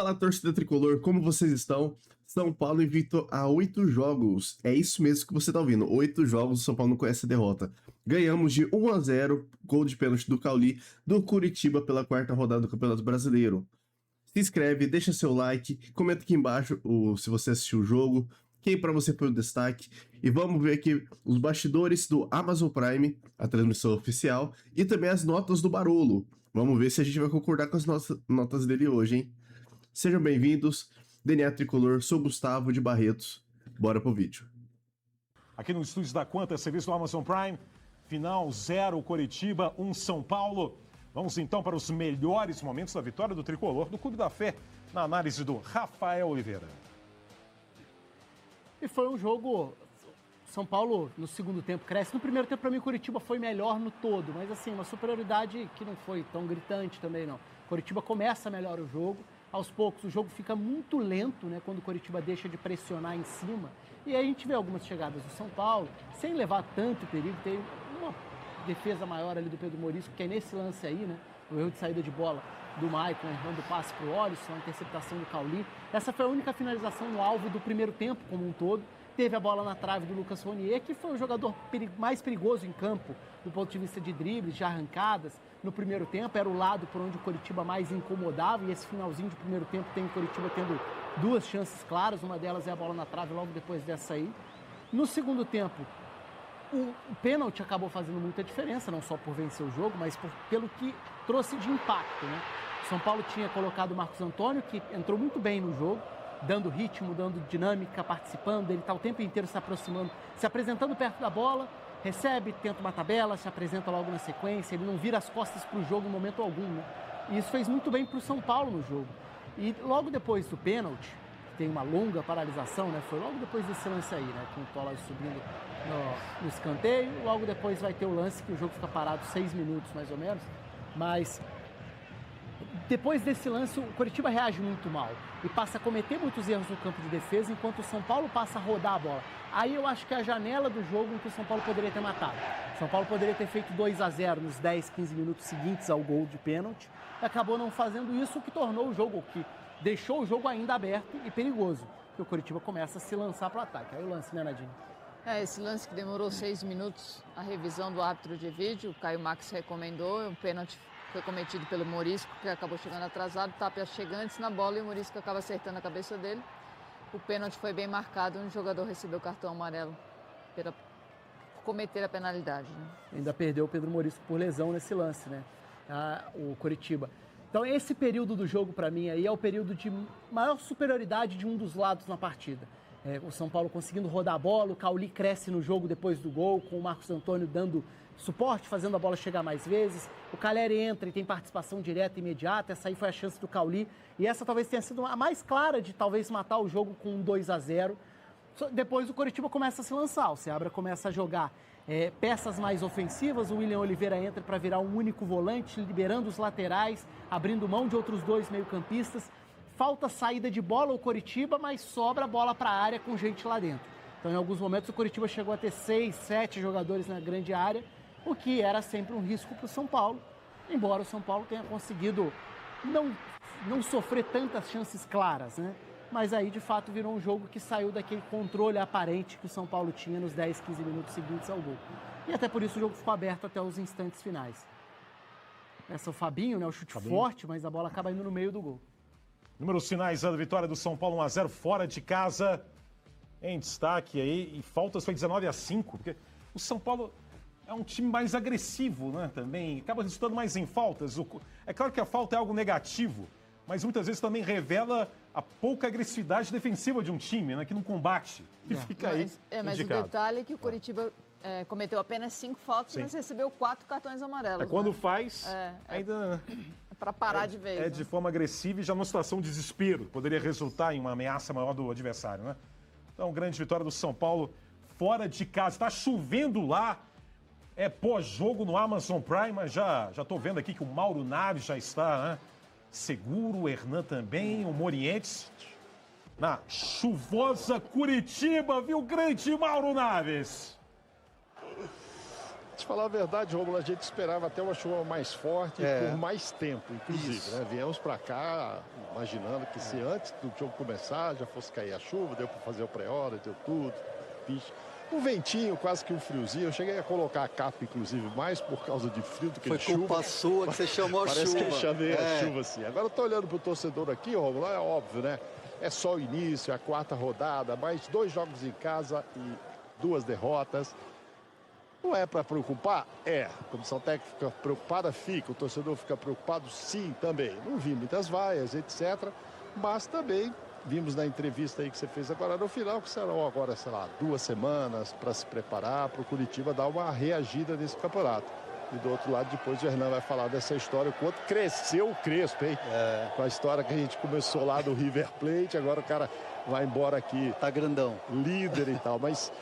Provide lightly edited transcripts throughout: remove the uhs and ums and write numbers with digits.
Fala, torcida tricolor, como vocês estão? São Paulo invicto a 8 jogos. É isso mesmo que você tá ouvindo. 8 jogos, o São Paulo não conhece a derrota. Ganhamos de 1-0, gol de pênalti do Cauli, do Curitiba pela quarta rodada do Campeonato Brasileiro. Se inscreve, deixa seu like, comenta aqui embaixo se você assistiu o jogo, quem pra você foi o destaque. E vamos ver aqui os bastidores do Amazon Prime, a transmissão oficial, e também as notas do Barolo. Vamos ver se a gente vai concordar com as notas dele hoje, hein? Sejam bem-vindos, DNA Tricolor, sou Gustavo de Barretos. Bora pro vídeo. Aqui no estúdio da Quanta, serviço do Amazon Prime, final 0 Coritiba, 1 São Paulo. Vamos então para os melhores momentos da vitória do Tricolor do Clube da Fé, na análise do Rafael Oliveira. E foi um jogo, São Paulo no segundo tempo cresce. No primeiro tempo, para mim, o Coritiba foi melhor no todo, mas assim, uma superioridade que não foi tão gritante também não. O Coritiba começa melhor o jogo. Aos poucos, o jogo fica muito lento, né, quando o Coritiba deixa de pressionar em cima. E aí a gente vê algumas chegadas do São Paulo, sem levar tanto perigo. Tem uma defesa maior ali do Pedro Morisco, que é nesse lance aí, né, o erro de saída de bola do Maicon, errando o passe para o Olisson, a interceptação do Cauli. Essa foi a única finalização no alvo do primeiro tempo como um todo. Teve a bola na trave do Lucas Ronier, que foi o jogador mais perigoso em campo, do ponto de vista de dribles, de arrancadas. No primeiro tempo, era o lado por onde o Coritiba mais incomodava, e esse finalzinho de primeiro tempo tem o Coritiba tendo duas chances claras, uma delas é a bola na trave logo depois dessa aí. No segundo tempo, o pênalti acabou fazendo muita diferença, não só por vencer o jogo, mas pelo que trouxe de impacto, né? O São Paulo tinha colocado o Marcos Antônio, que entrou muito bem no jogo, dando ritmo, dando dinâmica, participando, ele está o tempo inteiro se aproximando, se apresentando perto da bola, recebe, tenta uma tabela, se apresenta logo na sequência, ele não vira as costas para o jogo em momento algum, né? E isso fez muito bem para o São Paulo no jogo. E logo depois do pênalti, que tem uma longa paralisação, né? Foi logo depois desse lance aí, né? Com o Tola subindo no escanteio, logo depois vai ter o lance que o jogo fica parado 6 minutos mais ou menos, mas depois desse lance, o Coritiba reage muito mal e passa a cometer muitos erros no campo de defesa, enquanto o São Paulo passa a rodar a bola. Aí eu acho que é a janela do jogo em que o São Paulo poderia ter matado. O São Paulo poderia ter feito 2-0 nos 10, 15 minutos seguintes ao gol de pênalti, e acabou não fazendo isso, o que tornou o jogo, o que deixou o jogo ainda aberto e perigoso, porque o Coritiba começa a se lançar para o ataque. Aí o lance, né, Nadine? Esse lance que demorou 6 minutos, a revisão do árbitro de vídeo, o Caio Max recomendou, o pênalti foi cometido pelo Morisco, que acabou chegando atrasado, o Tapia chega antes na bola e o Morisco acaba acertando a cabeça dele. O pênalti foi bem marcado e o jogador recebeu o cartão amarelo por cometer a penalidade, né? Ainda perdeu o Pedro Morisco por lesão nesse lance, né? O Coritiba. Então esse período do jogo, para mim, aí é o período de maior superioridade de um dos lados na partida. O São Paulo conseguindo rodar a bola, o Cauli cresce no jogo depois do gol, com o Marcos Antônio dando suporte, fazendo a bola chegar mais vezes. O Calleri entra e tem participação direta e imediata. Essa aí foi a chance do Cauli. E essa talvez tenha sido a mais clara de talvez matar o jogo com um 2-0. Depois o Coritiba começa a se lançar. O Seabra começa a jogar peças mais ofensivas. O William Oliveira entra para virar um único volante, liberando os laterais, abrindo mão de outros dois meio-campistas. Falta saída de bola o Coritiba, mas sobra a bola para a área com gente lá dentro. Então, em alguns momentos, o Coritiba chegou a ter 6, 7 jogadores na grande área, o que era sempre um risco para o São Paulo, embora o São Paulo tenha conseguido não sofrer tantas chances claras, né? Mas aí, de fato, virou um jogo que saiu daquele controle aparente que o São Paulo tinha nos 10, 15 minutos seguintes ao gol. E até por isso o jogo ficou aberto até os instantes finais. Essa é o Fabinho, né? O chute forte, mas a bola acaba indo no meio do gol. Números finais da vitória do São Paulo, 1-0 fora de casa. Em destaque aí, e faltas foi 19-5, porque o São Paulo é um time mais agressivo, né, também, acaba resultando mais em faltas. É claro que a falta é algo negativo, mas muitas vezes também revela a pouca agressividade defensiva de um time, né, que não combate, que fica aí mas o detalhe é que o Coritiba cometeu apenas 5 faltas, mas recebeu 4 cartões amarelos. Quando faz, ainda... Para parar de vez. De forma agressiva e já numa situação de desespero. Poderia resultar em uma ameaça maior do adversário, né? Então, grande vitória do São Paulo fora de casa. Está chovendo lá. É pós-jogo no Amazon Prime, mas já estou vendo aqui que o Mauro Naves já está, né, seguro, o Hernan também, o Morientes. Na chuvosa Curitiba, viu, grande Mauro Naves? falar a verdade, Romulo, a gente esperava até uma chuva mais forte por mais tempo, inclusive, né? Viemos para cá imaginando que se antes do jogo começar já fosse cair a chuva, deu para fazer o pré-hora, deu tudo, bicho. Um ventinho, quase que um friozinho. Eu cheguei a colocar a capa, inclusive, mais por causa de frio do que de chuva. Foi culpa sua que você chamou a chuva. Parece que eu chamei a chuva, assim. Agora eu tô olhando pro torcedor aqui, Romulo, é óbvio, né? É só o início, é a 4ª rodada, mais 2 jogos em casa e 2 derrotas. Não é para preocupar? É. A comissão técnica fica preocupada? Fica. O torcedor fica preocupado? Sim, também. Não vi muitas vaias, etc. Mas também vimos na entrevista aí que você fez agora no final, que serão agora, sei lá, 2 semanas para se preparar para o Curitiba dar uma reagida nesse campeonato. E do outro lado, depois o Hernan vai falar dessa história, o quanto cresceu o Crespo, hein? Com a história que a gente começou lá do River Plate, agora o cara vai embora aqui. Tá grandão. Líder e tal, mas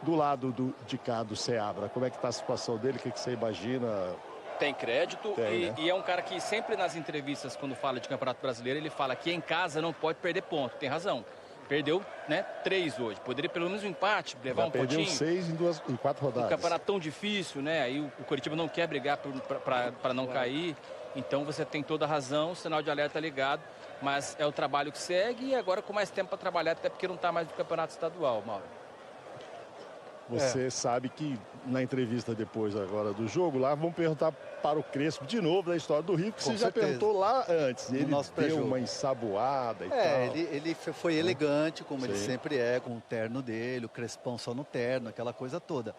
do lado de cá do Seabra, como é que tá a situação dele? O que você imagina? Tem crédito né? e é um cara que sempre nas entrevistas, quando fala de Campeonato Brasileiro, ele fala que em casa não pode perder ponto. Tem razão. Perdeu, né, 3 hoje. Poderia pelo menos um empate, levar um pontinho. Perdeu 6 em 4 rodadas. Um campeonato tão difícil, né? Aí o Curitiba não quer brigar para não cair. Então você tem toda a razão, o sinal de alerta ligado. Mas é o trabalho que segue e agora com mais tempo para trabalhar, até porque não está mais no campeonato estadual, Mauro. Você sabe que na entrevista depois agora do jogo, lá vão perguntar para o Crespo de novo da história do Rio, que você já perguntou lá antes. Ele deu uma ensaboada e tal. Ele foi elegante, como ele sempre é, com o terno dele, o Crespão só no terno, aquela coisa toda.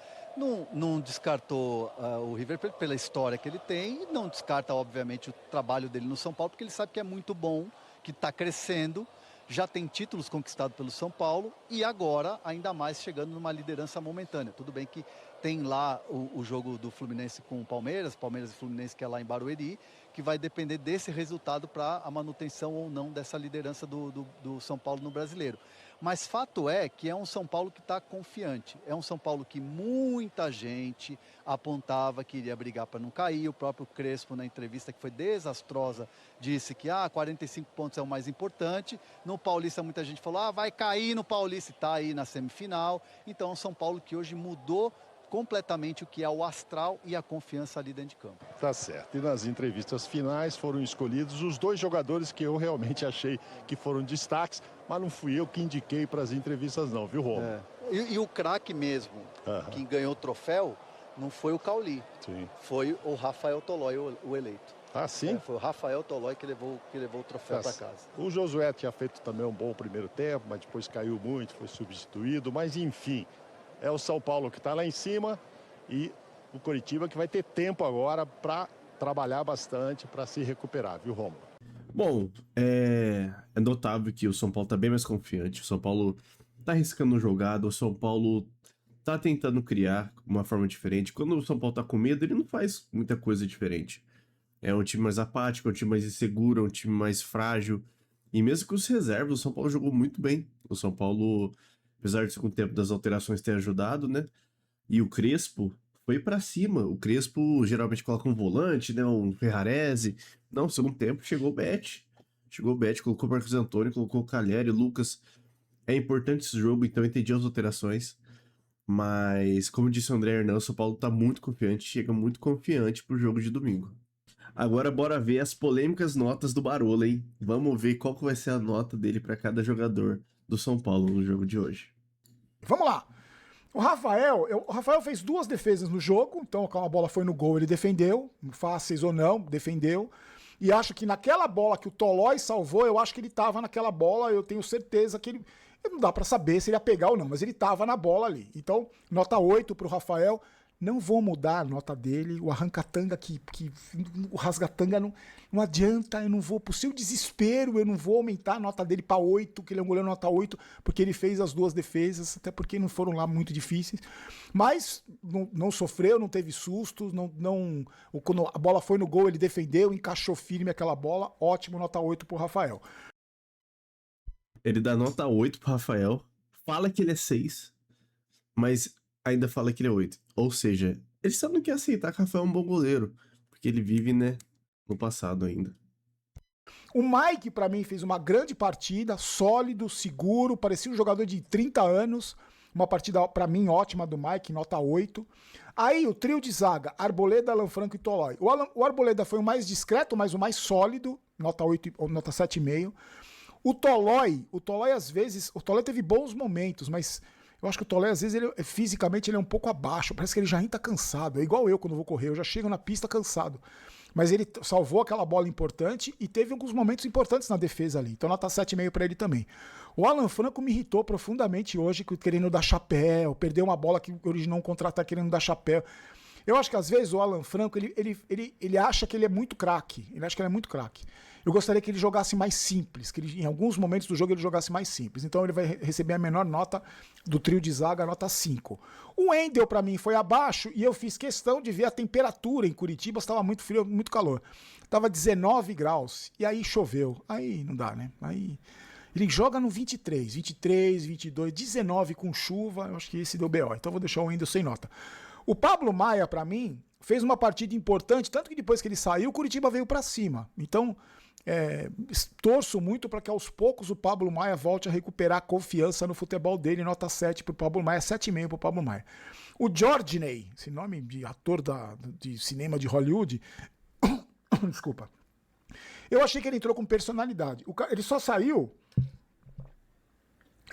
Não descartou o River Plate pela história que ele tem e não descarta, obviamente, o trabalho dele no São Paulo, porque ele sabe que é muito bom, que está crescendo. Já tem títulos conquistados pelo São Paulo e agora ainda mais chegando numa liderança momentânea. Tudo bem que tem lá o jogo do Fluminense com o Palmeiras e Fluminense que é lá em Barueri, que vai depender desse resultado para a manutenção ou não dessa liderança do São Paulo no Brasileiro. Mas fato é que é um São Paulo que está confiante. É um São Paulo que muita gente apontava que iria brigar para não cair. O próprio Crespo, na entrevista que foi desastrosa, disse que 45 pontos é o mais importante. No Paulista, muita gente falou, vai cair no Paulista, está aí na semifinal. Então é um São Paulo que hoje mudou completamente o que é o astral e a confiança ali dentro de campo. Tá certo. E nas entrevistas finais foram escolhidos os 2 jogadores que eu realmente achei que foram destaques, mas não fui eu que indiquei para as entrevistas não, viu, Romulo? E o craque mesmo, que ganhou o troféu, não foi o Cauli, foi o Rafael Tolói, o eleito. Ah, sim? Foi o Rafael Tolói que levou o troféu para casa. O Josué tinha feito também um bom primeiro tempo, mas depois caiu muito, foi substituído, mas enfim, é o São Paulo que está lá em cima e o Curitiba que vai ter tempo agora para trabalhar bastante, para se recuperar, viu, Romulo? Bom, é notável que o São Paulo tá bem mais confiante, o São Paulo tá arriscando jogada, o São Paulo tá tentando criar uma forma diferente. Quando o São Paulo tá com medo, ele não faz muita coisa diferente. É um time mais apático, é um time mais inseguro, é um time mais frágil. E mesmo com os reservas, o São Paulo jogou muito bem. O São Paulo, apesar de segundo tempo das alterações ter ajudado, né? E o Crespo foi pra cima. O Crespo geralmente coloca um volante, né? Um Ferrarese. Não, segundo tempo chegou o Bet. Colocou o Marcos Antônio, colocou o Calheri, o Lucas. É importante esse jogo, então eu entendi as alterações. Mas, como disse o André Hernan, o São Paulo tá muito confiante, chega muito confiante pro jogo de domingo. Agora bora ver as polêmicas notas do Barolo, hein? Vamos ver qual que vai ser a nota dele para cada jogador do São Paulo no jogo de hoje. Vamos lá. O Rafael fez 2 defesas no jogo, então quando a bola foi no gol ele defendeu, fáceis ou não, defendeu. E acho que naquela bola que o Tolói salvou, eu acho que ele tava naquela bola, eu tenho certeza que ele... Não dá pra saber se ele ia pegar ou não, mas ele tava na bola ali. Então, nota 8 pro Rafael. Não vou mudar a nota dele. O arranca-tanga o rasga-tanga não adianta. Eu não vou, por seu desespero, eu não vou aumentar a nota dele para 8, que ele é um goleiro nota 8, porque ele fez as 2 defesas, até porque não foram lá muito difíceis. Mas não sofreu, não teve sustos, quando a bola foi no gol, ele defendeu, encaixou firme aquela bola. Ótimo, nota 8 pro Rafael. Ele dá nota 8 pro Rafael, fala que ele é 6, mas ainda fala que ele é 8. Ou seja, ele só não quer aceitar que o Rafael é um bom goleiro, porque ele vive, né, no passado ainda. O Mike, pra mim, fez uma grande partida, sólido, seguro, parecia um jogador de 30 anos. Uma partida, pra mim, ótima do Mike, nota 8. Aí, o trio de zaga, Arboleda, Alan Franco e Tolói. O Arboleda foi o mais discreto, mas o mais sólido, nota 8, nota 7,5. O Tolói, às vezes, o Tolói teve bons momentos, mas eu acho que o Tolói, às vezes, fisicamente, ele é um pouco abaixo. Parece que ele já entra cansado. É igual eu quando vou correr, eu já chego na pista cansado. Mas ele salvou aquela bola importante e teve alguns momentos importantes na defesa ali. Então, nota 7,5 para ele também. O Alan Franco me irritou profundamente hoje, querendo dar chapéu, perdeu uma bola que originou um contra-ataque querendo dar chapéu. Eu acho que às vezes o Alan Franco, ele acha que ele é muito craque. Ele acha que ele é muito craque. Eu gostaria que ele jogasse mais simples, que ele, em alguns momentos do jogo ele jogasse mais simples. Então ele vai receber a menor nota do trio de zaga, nota 5. O Wendel para mim foi abaixo e eu fiz questão de ver a temperatura em Curitiba, estava muito frio, muito calor. Tava 19 graus e aí choveu. Aí não dá, né? Aí ele joga no 23, 22, 19 com chuva. Eu acho que esse deu BO. Então eu vou deixar o Wendel sem nota. O Pablo Maia, para mim, fez uma partida importante, tanto que depois que ele saiu, o Curitiba veio para cima. Então, torço muito para que aos poucos o Pablo Maia volte a recuperar a confiança no futebol dele. Nota 7 para o Pablo Maia, 7,5 para o Pablo Maia. O Georginey, esse nome de ator de cinema de Hollywood, desculpa. Eu achei que ele entrou com personalidade. Ele só saiu.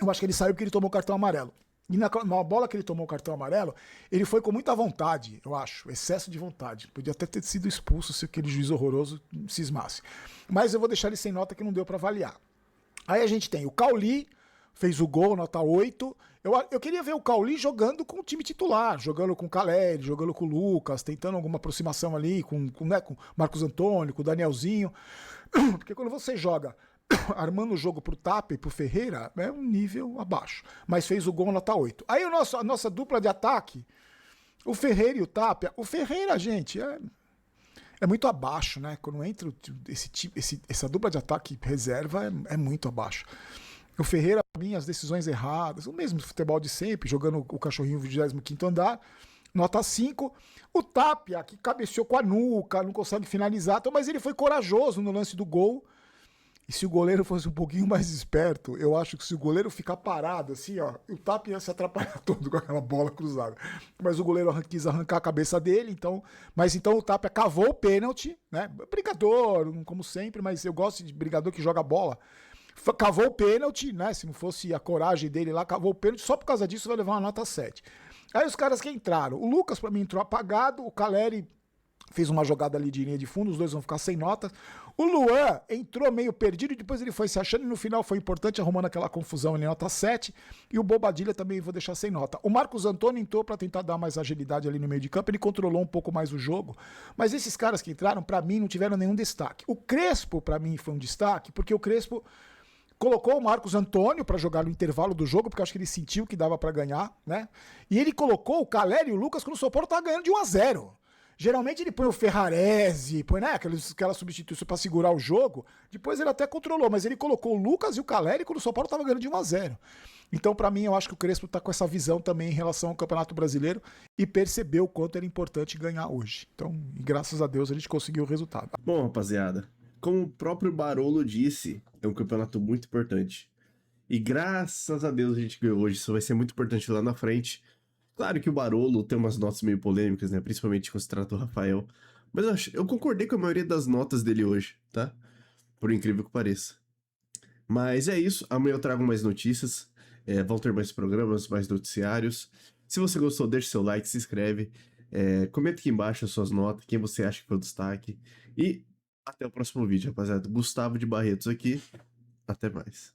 Eu acho que ele saiu porque ele tomou cartão amarelo. E na bola que ele tomou o cartão amarelo, ele foi com muita vontade, eu acho. Excesso de vontade. Podia até ter sido expulso se aquele juiz horroroso cismasse. Mas eu vou deixar ele sem nota que não deu pra avaliar. Aí a gente tem o Cauli, fez o gol, nota 8. Eu queria ver o Cauli jogando com o time titular, jogando com o Caleri, jogando com o Lucas, tentando alguma aproximação ali com o Marcos Antônio, com o Danielzinho. Porque quando você joga armando o jogo pro Tapia e pro Ferreira, é um nível abaixo. Mas fez o gol nota 8. Aí a nossa dupla de ataque, o Ferreira e o Tapia. O Ferreira, gente, é muito abaixo, né? Quando entra essa dupla de ataque reserva, é muito abaixo. O Ferreira, pra mim, as decisões erradas, o mesmo futebol de sempre, jogando o cachorrinho no 25º andar, nota 5. O Tapia, que cabeceou com a nuca, não consegue finalizar, mas ele foi corajoso no lance do gol. E se o goleiro fosse um pouquinho mais esperto, eu acho que se o goleiro ficar parado assim, ó, o Tapia ia se atrapalhar todo com aquela bola cruzada. Mas o goleiro quis arrancar a cabeça dele, então o Tapia cavou o pênalti, né? Brigador, como sempre, mas eu gosto de brigador que joga bola. Cavou o pênalti, né? Se não fosse a coragem dele lá, cavou o pênalti, só por causa disso vai levar uma nota 7. Aí os caras que entraram, o Lucas pra mim entrou apagado, o Caleri fez uma jogada ali de linha de fundo, os dois vão ficar sem notas. O Luan entrou meio perdido e depois ele foi se achando e no final foi importante, arrumando aquela confusão em nota 7. E o Bobadilha também vou deixar sem nota. O Marcos Antônio entrou para tentar dar mais agilidade ali no meio de campo, ele controlou um pouco mais o jogo. Mas esses caras que entraram, para mim, não tiveram nenhum destaque. O Crespo, para mim, foi um destaque, porque o Crespo colocou o Marcos Antônio para jogar no intervalo do jogo, porque eu acho que ele sentiu que dava para ganhar, né? E ele colocou o Caleri e o Lucas quando o São Paulo tava ganhando de 1-0. Geralmente ele põe o Ferrarese, põe, né, aquela substituição pra segurar o jogo. Depois ele até controlou, mas ele colocou o Lucas e o Caleri quando o São Paulo tava ganhando de 1-0. Então, pra mim, eu acho que o Crespo tá com essa visão também em relação ao Campeonato Brasileiro e percebeu o quanto era importante ganhar hoje. Então, graças a Deus, a gente conseguiu o resultado. Bom, rapaziada, como o próprio Barolo disse, é um campeonato muito importante. E graças a Deus a gente ganhou hoje, isso vai ser muito importante lá na frente. Claro que o Barolo tem umas notas meio polêmicas, né? Principalmente quando se trata do Rafael. Mas eu concordei com a maioria das notas dele hoje, tá? Por incrível que pareça. Mas é isso. Amanhã eu trago mais notícias. Vão ter mais programas, mais noticiários. Se você gostou, deixa seu like, se inscreve. Comenta aqui embaixo as suas notas, quem você acha que foi o destaque. E até o próximo vídeo, rapaziada. Gustavo de Barretos aqui. Até mais.